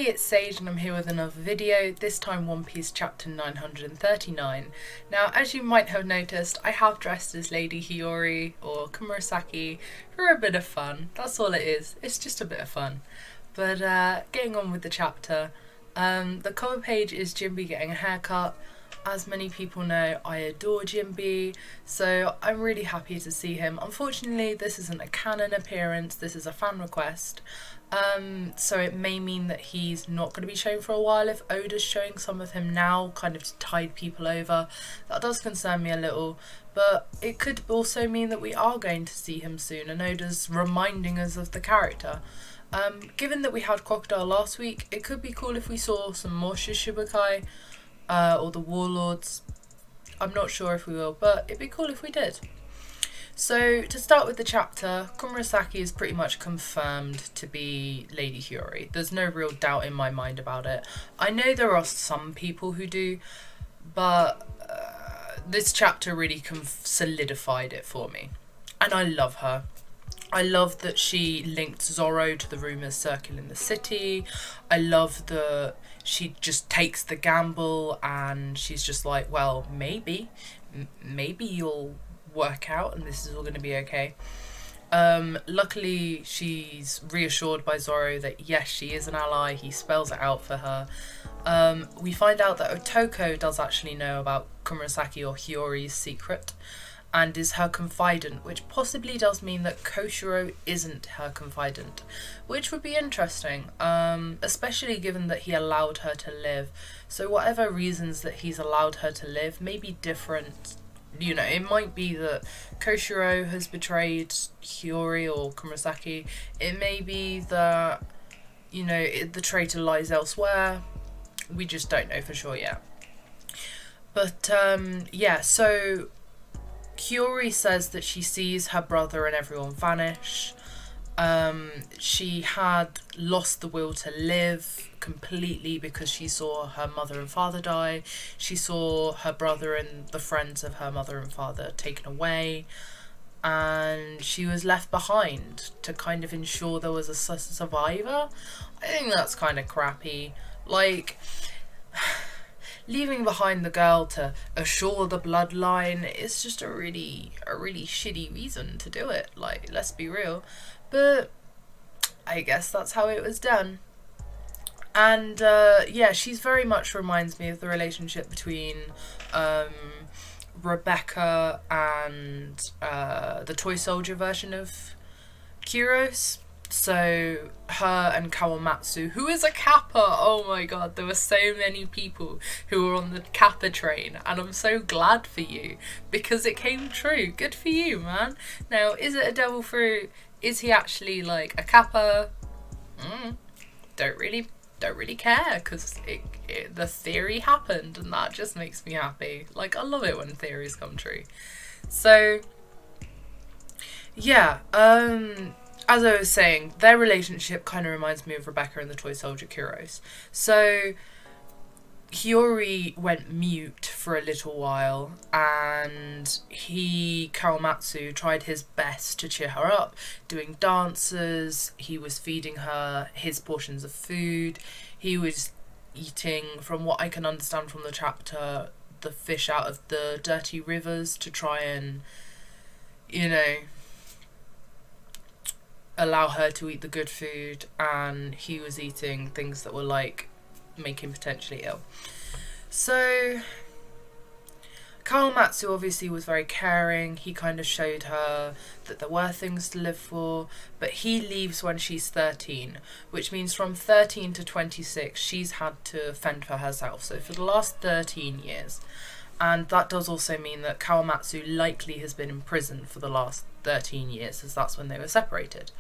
Hey, it's Sage and I'm here with another video, this time One Piece chapter 939. Now, as you might have noticed, I have dressed as Lady Hiyori or Kumurasaki for a bit of fun. That's all it is, it's just a bit of fun. But getting on with the chapter, the cover page is Jinbe getting a haircut. As many people know, I adore Jinbe, so I'm really happy to see him. Unfortunately, this isn't a canon appearance, this is a fan request. So it may mean that he's not going to be shown for a while if Oda's showing some of him now, kind of to tide people over. That does concern me a little, but it could also mean that we are going to see him soon and Oda's reminding us of the character. Given that we had Crocodile last week, it could be cool if we saw some more Shichibukai or the Warlords. I'm not sure if we will, but it'd be cool if we did. So, to start with the chapter, Kumurasaki is pretty much confirmed to be Lady Hiyori. There's no real doubt in my mind about it. I know there are some people who do, but this chapter really solidified it for me. And I love her. I love that she linked Zoro to the rumours circling the city. I love that she just takes the gamble and she's just like, well, maybe you'll work out and this is all going to be okay. Luckily she's reassured by Zoro that yes, she is an ally. He spells it out for her. We find out that Otoko does actually know about Kumurasaki or Hiyori's secret and is her confidant, which possibly does mean that Koshiro isn't her confidant, which would be interesting, especially given that he allowed her to live. So whatever reasons that he's allowed her to live may be different. You know, it might be that Koshiro has betrayed Hiyori or Kumurasaki. It may be that, you know, the traitor lies elsewhere. We just don't know for sure yet. But, yeah, so Hiyori says that she sees her brother and everyone vanish. She had lost the will to live completely because she saw her mother and father die. She saw her brother and the friends of her mother and father taken away, and she was left behind to kind of ensure there was a survivor. I think that's kind of crappy. Like, leaving behind the girl to assure the bloodline is just a really shitty reason to do it. Like, let's be real. But I guess that's how it was done. And yeah, she's very much reminds me of the relationship between Rebecca and the toy soldier version of Kuros. So her and Kawamatsu, who is a Kappa. Oh my god, there were so many people who were on the Kappa train, and I'm so glad for you because it came true. Good for you, man. Now, is it a devil fruit? Is he actually like a Kappa? Don't really care, because the theory happened and that just makes me happy. Like, I love it when theories come true. So yeah, as I was saying, their relationship kind of reminds me of Rebecca and the toy soldier Kuros. So Hiyori went mute for a little while, and Kawamatsu, tried his best to cheer her up, doing dances. He was feeding her his portions of food. He was eating, from what I can understand from the chapter, the fish out of the dirty rivers to try and, you know, allow her to eat the good food, and he was eating things that were like make him potentially ill. So Kawamatsu obviously was very caring. He kind of showed her that there were things to live for, but he leaves when she's 13, which means from 13 to 26 she's had to fend for herself, so for the last 13 years. And that does also mean that Kawamatsu likely has been in prison for the last 13 years, as that's when they were separated.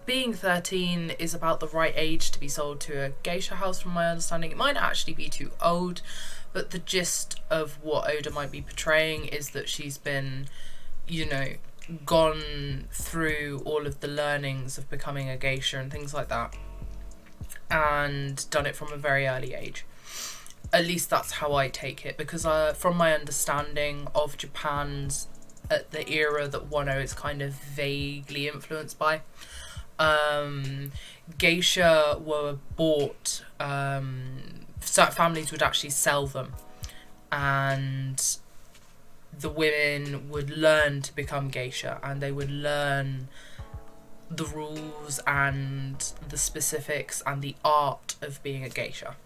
Being 13 is about the right age to be sold to a geisha house, from my understanding. It might actually be too old, but the gist of what Oda might be portraying is that she's been, you know, gone through all of the learnings of becoming a geisha and things like that, and done it from a very early age. At least that's how I take it, because from my understanding of Japan's, the era that Wano is kind of vaguely influenced by, Geisha were bought, certain families would actually sell them, and the women would learn to become geisha, and they would learn the rules and the specifics and the art of being a geisha.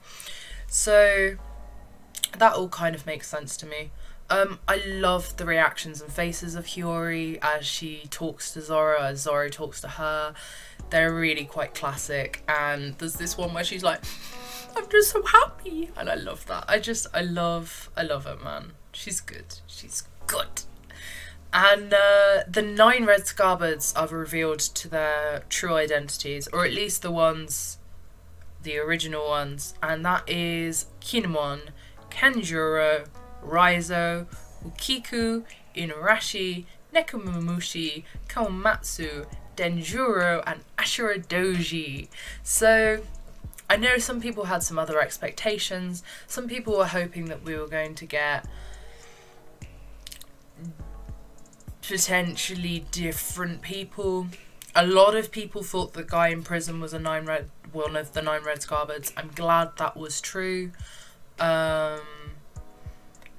So that all kind of makes sense to me. I love the reactions and faces of Hiyori as she talks to Zoro, as Zoro talks to her. They're really quite classic, and there's this one where she's like, I'm just so happy, and I love that. I love her, man. She's good. She's good. And the 9 red scarbards are revealed to their true identities, or at least the original ones, and that is Kinemon, Kenjuro, Raizo, Ukiku, Inuarashi, Nekomamushi, Kawamatsu, Denjuro, and Ashura Doji. So I know some people had some other expectations. Some people were hoping that we were going to get potentially different people. A lot of people thought the guy in prison was one of the 9 red scarbards. I'm glad that was true.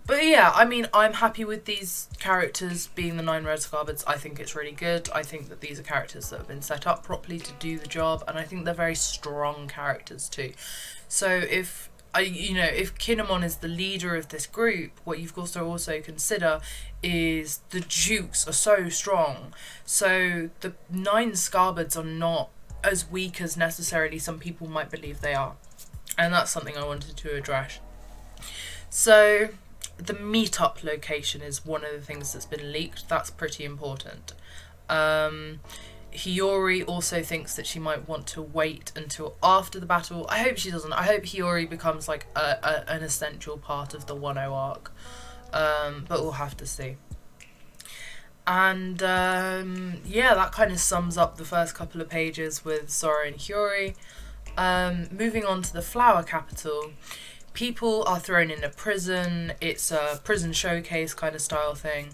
But yeah, I mean, I'm happy with these characters being the 9 red scarbards. I think it's really good. I think that these are characters that have been set up properly to do the job, and I think they're very strong characters too. So if Kinemon is the leader of this group, what you've got to also consider is the Dukes are so strong. So the 9 scarbards are not as weak as necessarily some people might believe they are. And that's something I wanted to address. So the meetup location is one of the things that's been leaked. That's pretty important. Hiyori also thinks that she might want to wait until after the battle. I hope she doesn't. I hope Hiyori becomes like an essential part of the Wano arc. But we'll have to see. And yeah, that kind of sums up the first couple of pages with Zoro and Hiyori. Moving on to the Flower Capital. People are thrown in a prison. It's a prison showcase kind of style thing.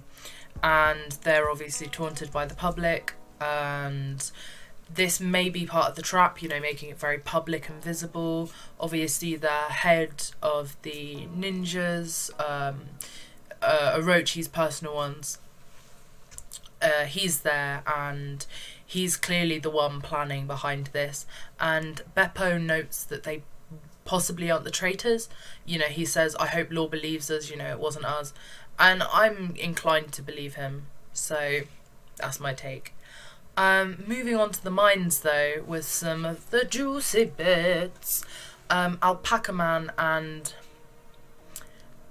And they're obviously taunted by the public. And this may be part of the trap, making it very public and visible. Obviously, the head of the ninjas, Orochi's personal ones, he's there, and he's clearly the one planning behind this. And Beppo notes that they possibly aren't the traitors. He says, I hope Law believes us, it wasn't us. And I'm inclined to believe him. So that's my take. Moving on to the mines though, with some of the juicy bits. Alpaca Man and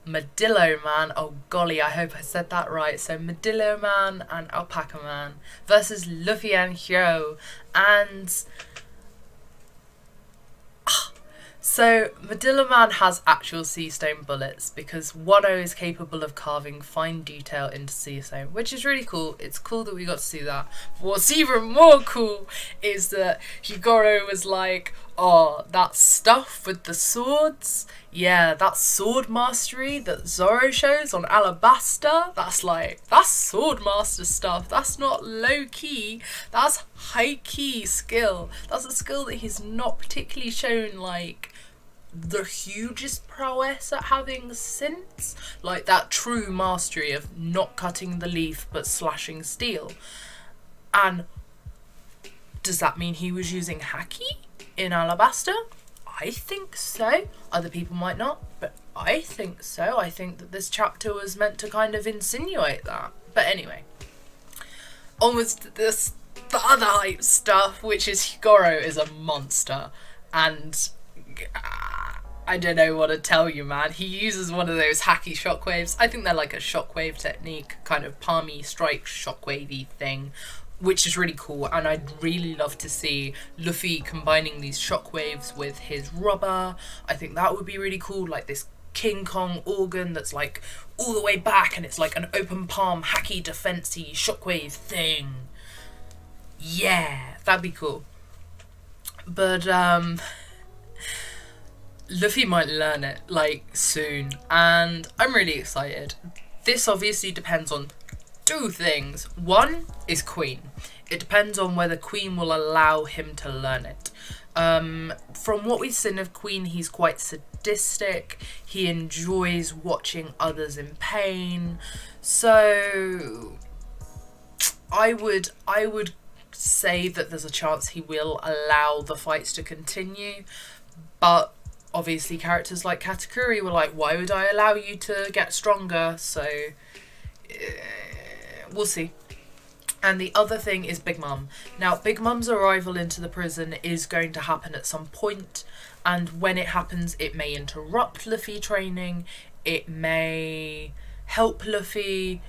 Medillo Man, oh golly, I hope I said that right. So Medillo Man and Alpaca Man versus Luffy and Hyo. And so Medillo Man has actual sea stone bullets because Wano is capable of carving fine detail into sea stone, which is really cool. It's cool that we got to see that. But what's even more cool is that Higoro was like, oh, that stuff with the swords, yeah, that sword mastery that Zoro shows on Alabasta, that's sword master stuff. That's not low key, that's high key skill. That's a skill that he's not particularly shown the hugest prowess at having since, that true mastery of not cutting the leaf but slashing steel. And does that mean he was using haki in Alabasta? I think so. Other people might not, but I think so. I think that this chapter was meant to kind of insinuate that. But anyway, onwards to the other hype stuff, which is Higoro is a monster, and I don't know what to tell you, man. He uses one of those hacky shockwaves. I think they're like a shockwave technique, kind of palmy strike shockwavey thing, which is really cool. And I'd really love to see Luffy combining these shockwaves with his rubber. I think that would be really cool, like this King Kong organ that's all the way back, and it's like an open palm hacky defensey shockwave thing. Yeah, that'd be cool. But Luffy might learn it soon, and I'm really excited. This obviously depends on 2 things. One is Queen. It depends on whether Queen will allow him to learn it. From what we've seen of Queen, he's quite sadistic. He enjoys watching others in pain. So I would say that there's a chance he will allow the fights to continue. But obviously characters like Katakuri were like, why would I allow you to get stronger? So we'll see. And the other thing is Big Mum. Now, Big Mum's arrival into the prison is going to happen at some point, and when it happens, it may interrupt Luffy training, it may help Luffy.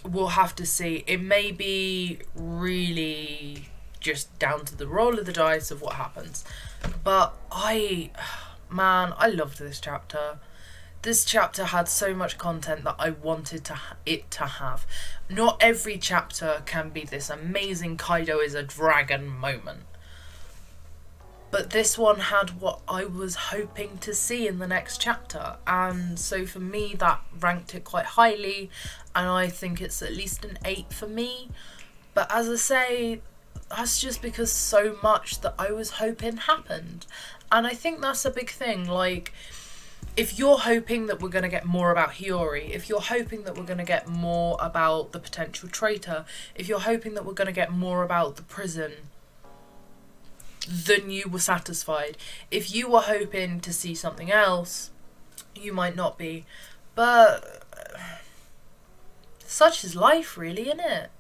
We'll have to see. It may be really just down to the roll of the dice of what happens. But I loved this chapter. This chapter had so much content that I wanted it to have. Not every chapter can be this amazing Kaido is a dragon moment. But this one had what I was hoping to see in the next chapter. And so for me, that ranked it quite highly. And I think it's at least an 8 for me. But as I say, that's just because so much that I was hoping happened. And I think that's a big thing. Like, if you're hoping that we're going to get more about Hiyori, if you're hoping that we're going to get more about the potential traitor, if you're hoping that we're going to get more about the prison, then you were satisfied. If you were hoping to see something else, you might not be. But such is life, really, isn't it?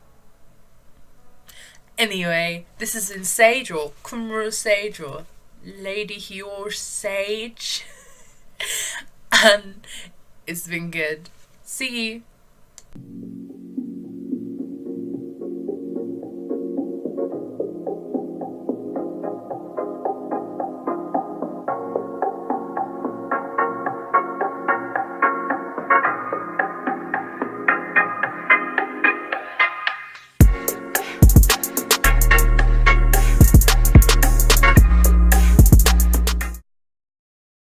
Anyway, this is in Sage, or Kumru Sage, or Lady Hiyori Sage. And it's been good. See you.